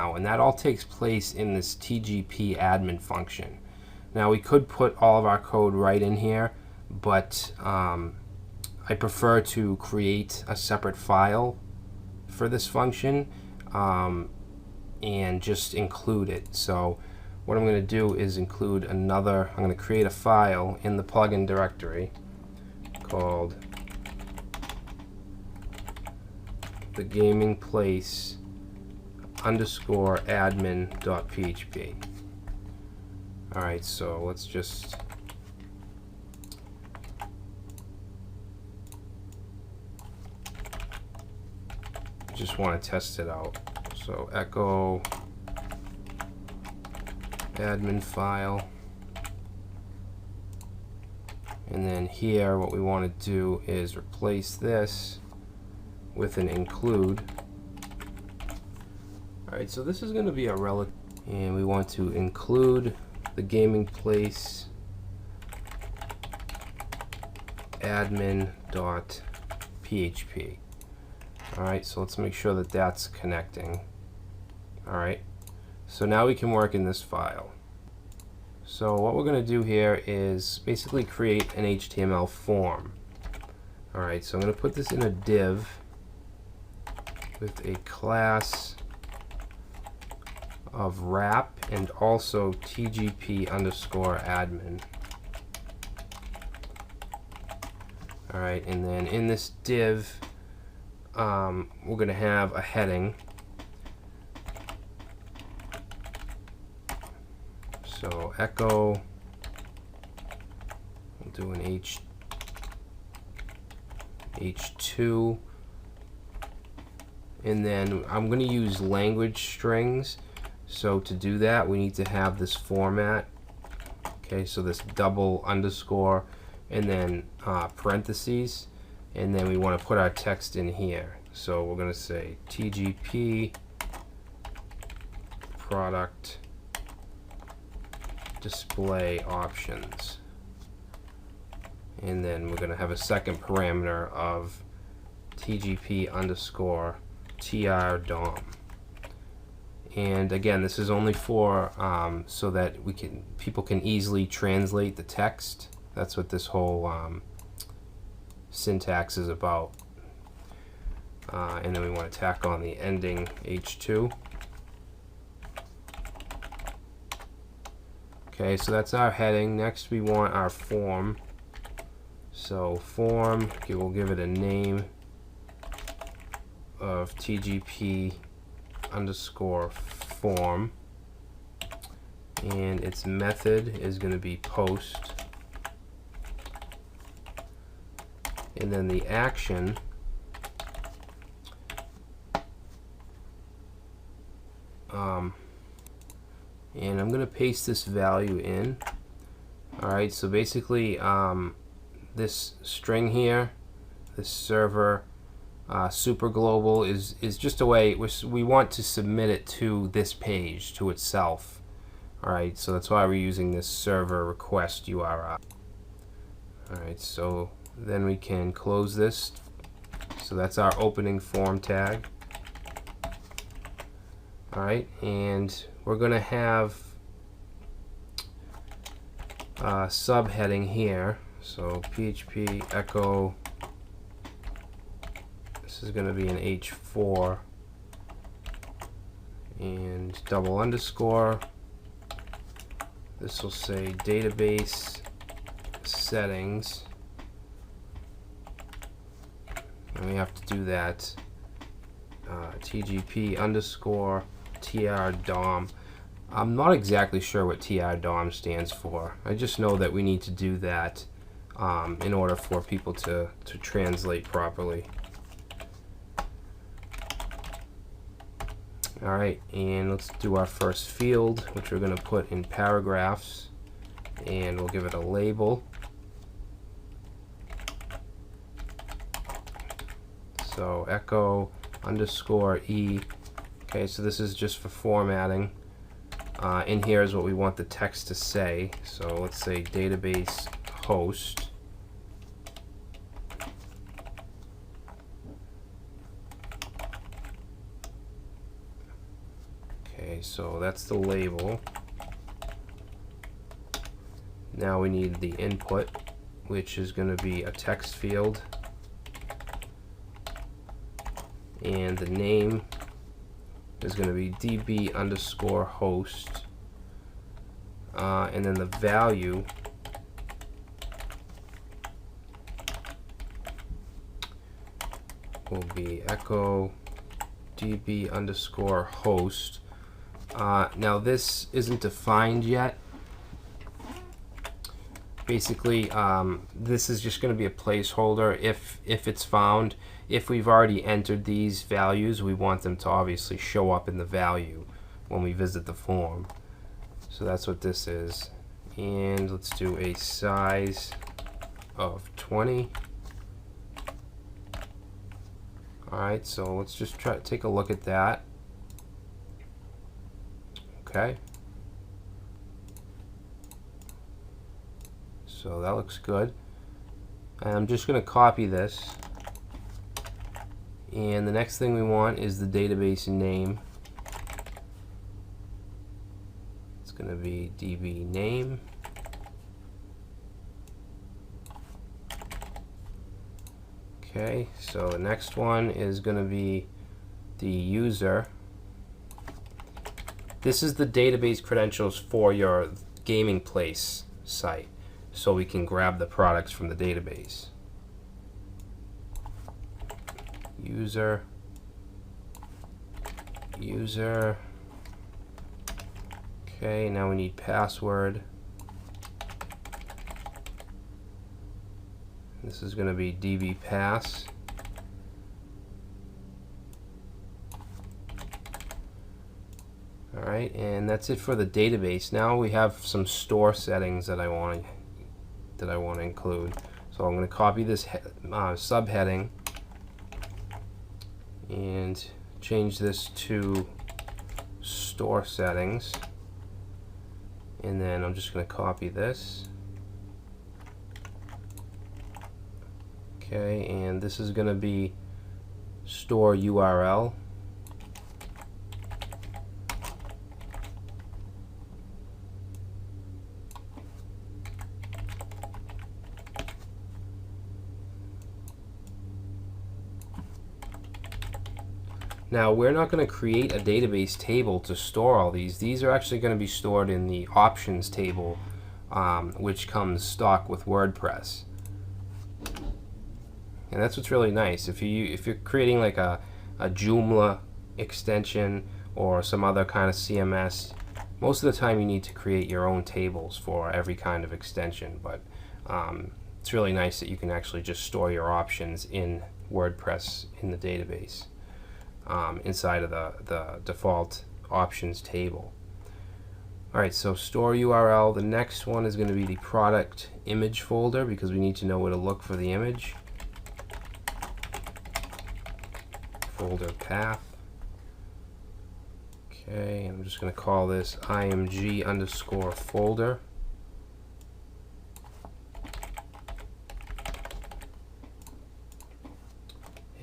now, and that all takes place in this TGP admin function. Now we could put all of our code right in here, but I prefer to create a separate file for this function and just include it. So what I'm going to do is include I'm going to create a file in the plugin directory called the gaming place underscore admin.php. Alright, so let's just want to test it out. So echo admin file, and then here what we want to do is replace this with an include. Alright, so this is going to be a relative, and we want to include the gaming place admin.php. Alright, so let's make sure that that's connecting. Alright, so now we can work in this file. So what we're going to do here is basically create an HTML form. Alright, so I'm going to put this in a div with a class of wrap and also TGP underscore admin. Alright, and then in this div we're going to have a heading. So echo, we'll do an H2, and then I'm going to use language strings. So to do that we need to have this format. Okay, so this double underscore and then parentheses, and then we want to put our text in here. So we're going to say TGP product display options, and then we're going to have a second parameter of TGP underscore TR DOM. And again, this is only for so that people can easily translate the text. That's what this whole syntax is about. And then we want to tack on the ending H2. Okay, so that's our heading. Next we want our form. So form, okay, we'll give it a name of TGP underscore form, and its method is going to be post, and then the action and I'm going to paste this value in. Alright, so basically this string here, this server super global is just a way we want to submit it to this page, to itself. Alright, so that's why we're using this server request URI. Alright, so then we can close this. So that's our opening form tag. Alright, and we're going to have a subheading here. So PHP echo, this is going to be an H4, and double underscore. This will say database settings, and we have to do that TGP underscore TR DOM. I'm not exactly sure what TR DOM stands for. I just know that we need to do that in order for people to translate properly. Alright, and let's do our first field, which we're going to put in paragraphs, and we'll give it a label. So echo underscore E. Okay, so this is just for formatting. In here is what we want the text to say. So let's say database host. Okay, so that's the label. Now we need the input, which is going to be a text field, and the name is going to be db_host, and then the value will be echo db_host. Now this isn't defined yet. Basically, this is just going to be a placeholder if it's found. If we've already entered these values, we want them to obviously show up in the value when we visit the form. So that's what this is. And let's do a size of 20. Alright, so let's just try to take a look at that. Okay. So that looks good. And I'm just going to copy this. And the next thing we want is the database name. It's going to be db name. Okay, so the next one is going to be the user. This is the database credentials for your gaming place site, so we can grab the products from the database. User. Okay, now we need password. This is going to be dbpass. Alright, and that's it for the database. Now we have some store settings that I want to include. So I'm going to copy this subheading and change this to store settings, and then I'm just going to copy this. Okay, and this is going to be store URL. Now we're not going to create a database table to store all these. These are actually going to be stored in the options table, which comes stock with WordPress. And that's what's really nice. If you're creating like a Joomla extension or some other kind of CMS, most of the time you need to create your own tables for every kind of extension. But it's really nice that you can actually just store your options in WordPress in the database inside of the default options table. Alright, so store URL. The next one is going to be the product image folder, because we need to know where to look for the image. Folder path. Okay, I'm just going to call this img_folder.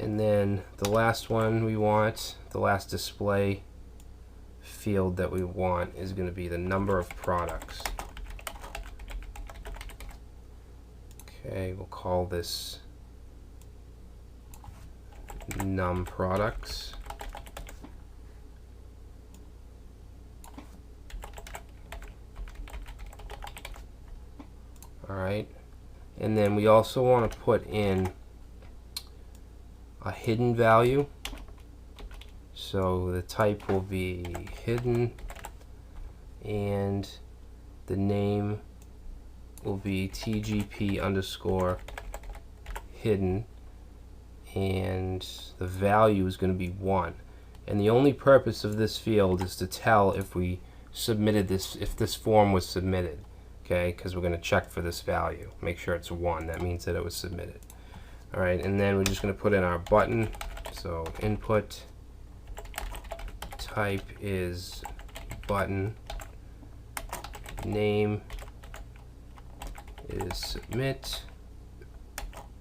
And then the last one we want, the last display field that we want, is going to be the number of products. Okay, we'll call this num products. Alright, and then we also want to put in a hidden value. So the type will be hidden, and the name will be tgp_hidden, and the value is going to be 1. And the only purpose of this field is to tell if we submitted this, if this form was submitted. Okay, because we're going to check for this value. Make sure it's 1. That means that it was submitted. Alright, and then we're just going to put in our button. So input type is button, name is submit,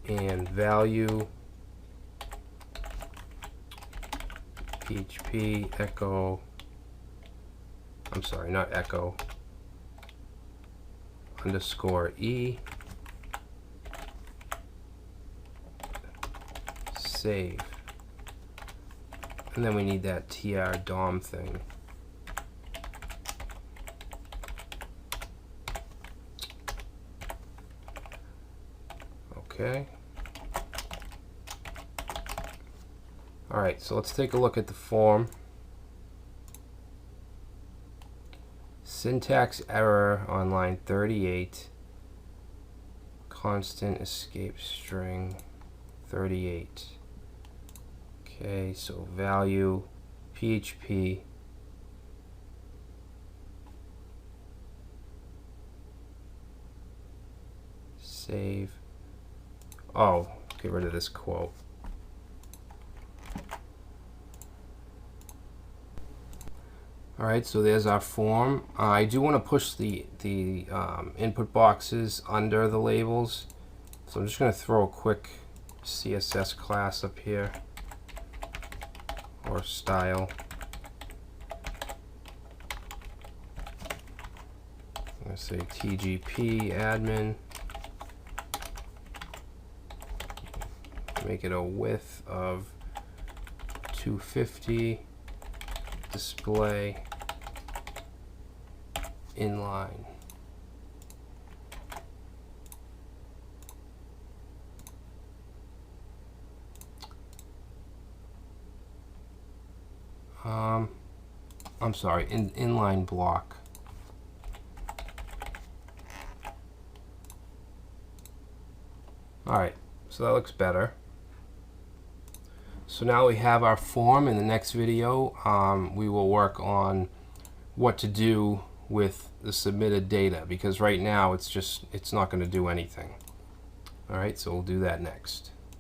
and value PHP echo I'm sorry, not echo, underscore E, save. And then we need that tr dom thing. Okay. Alright, so let's take a look at the form. Syntax error on line 38. Constant escape string 38. Okay, so value PHP save. Oh, get rid of this quote. Alright, so there's our form. I do want to push the input boxes under the labels. So I'm just going to throw a quick CSS class up here, or style. I'm going to say TGP admin. Make it a width of 250. Display inline. I'm sorry, inline block. Alright, so that looks better. So now we have our form. In the next video, we will work on what to do with the submitted data, because right now it's not going to do anything. Alright, so we'll do that next.